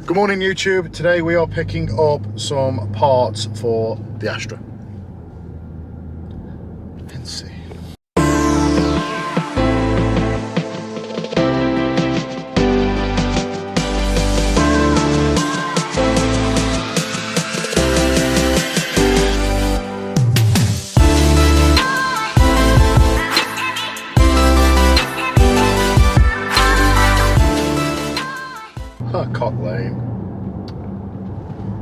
Good morning YouTube. Today we are picking up some parts for the Astra. Let's see. Cock Lane.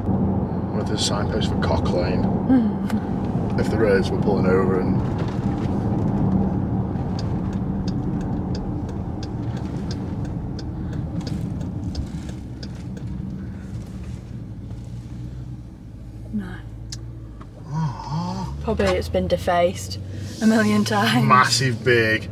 I wonder if there's a signpost for Cock Lane. If there is, we're pulling over and... No. Oh. Probably it's been defaced a million times. Massive big.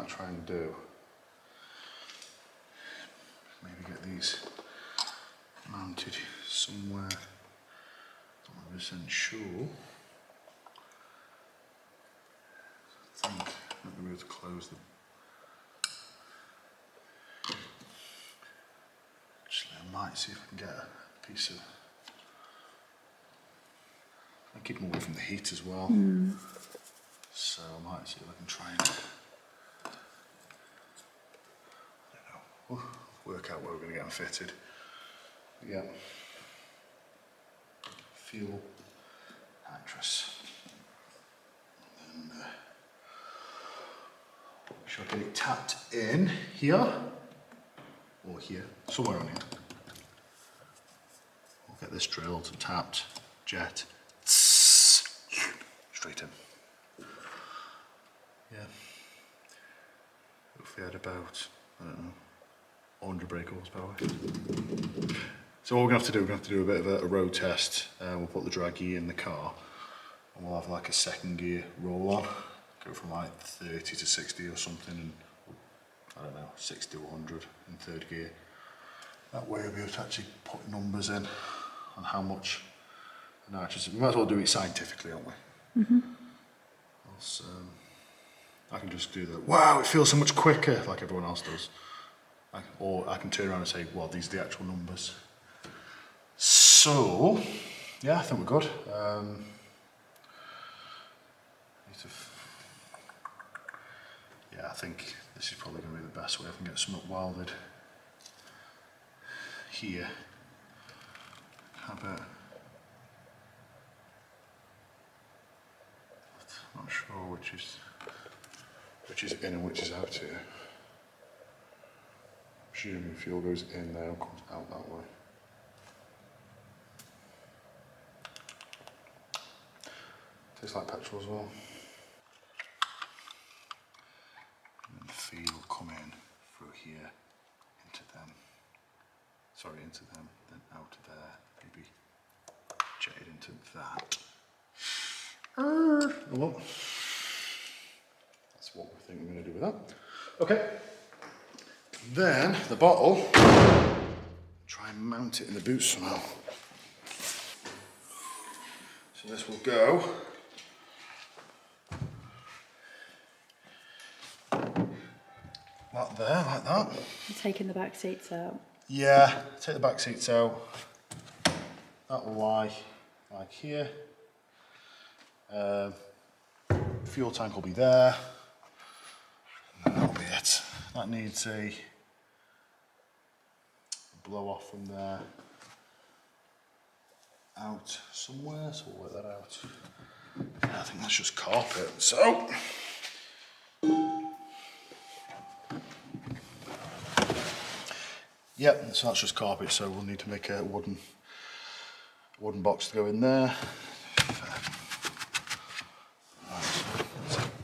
Try and do maybe get these mounted somewhere. Not 100% sure. I think I might be able to close them. Actually, I might see if I can get a piece of. I keep them away from the heat as well. So I might see if I can try and. Work out where we're going to get them fitted. Yeah. Fuel, nitrous. And shall I get it tapped in here or here? Somewhere on here. We'll get this drilled, tapped, jet, straight in. Yeah. Hopefully at about, I don't know, 100 brake horsepower. So what we're going to have to do, we're going to have to do a bit of a road test. We'll put the drag gear in the car and we'll have like a second gear roll on. Go from like 30 to 60 or something and I don't know, 60 to 100 in third gear. That way we'll be able to actually put numbers in on how much nitrous. We might as well do it scientifically, aren't we? Else, I can just do the, wow, it feels so much quicker like everyone else does. Or I can turn around and say, well, these are the actual numbers. So, yeah, I think we're good. Yeah, I think this is probably going to be the best way. I can get something welded here. How about? I'm not sure which is in and which is out here. Assuming fuel goes in there and comes out that way. Tastes like petrol as well. And then the feed will come in through here into them. Sorry, into them, then out of there, maybe jetted into that. Well, that's what we think we're going to do with that. Okay. Then the bottle, try and mount it in the boot somehow. So this will go like there, like that. You're taking the back seats out. Yeah, take the back seats out. That will lie like here. Fuel tank will be there. And that'll be it. That needs a blow off from there. out somewhere, so we'll work that out. Yeah, I think that's just carpet. So, yep, so that's just carpet. So we'll need to make a wooden box to go in there.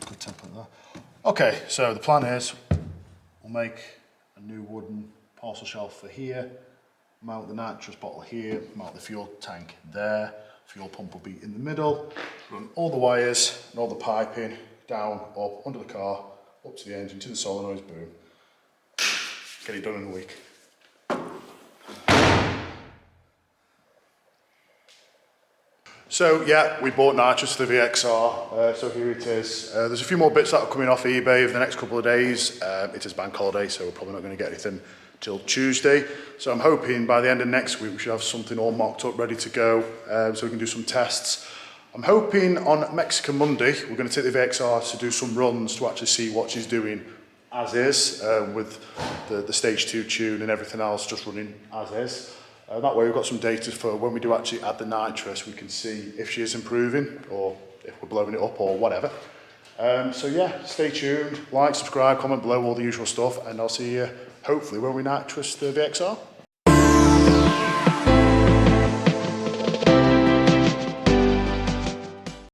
Good template there. Okay, so the plan is we'll make a new wooden parcel shelf for here, mount the nitrous bottle here, mount the fuel tank there, fuel pump will be in the middle, run all the wires and all the piping down, up, under the car, up to the engine, to the solenoids, boom. Get it done in a week. So yeah, we bought nitrous for the VXR, so here it is. There's a few more bits that are coming off eBay over the next couple of days. It is bank holiday, so we're probably not going to get anything till Tuesday. So I'm hoping by the end of next week we should have something all mocked up, ready to go, so we can do some tests. I'm hoping on Mexican Monday we're going to take the VXR to do some runs to actually see what she's doing as is, with the stage 2 tune and everything else just running as is. That way we've got some data for when we do actually add the nitrous, we can see if she is improving or if we're blowing it up or whatever. So yeah, stay tuned, like, subscribe, comment below, all the usual stuff, and I'll see you hopefully when we nitrous the VXR.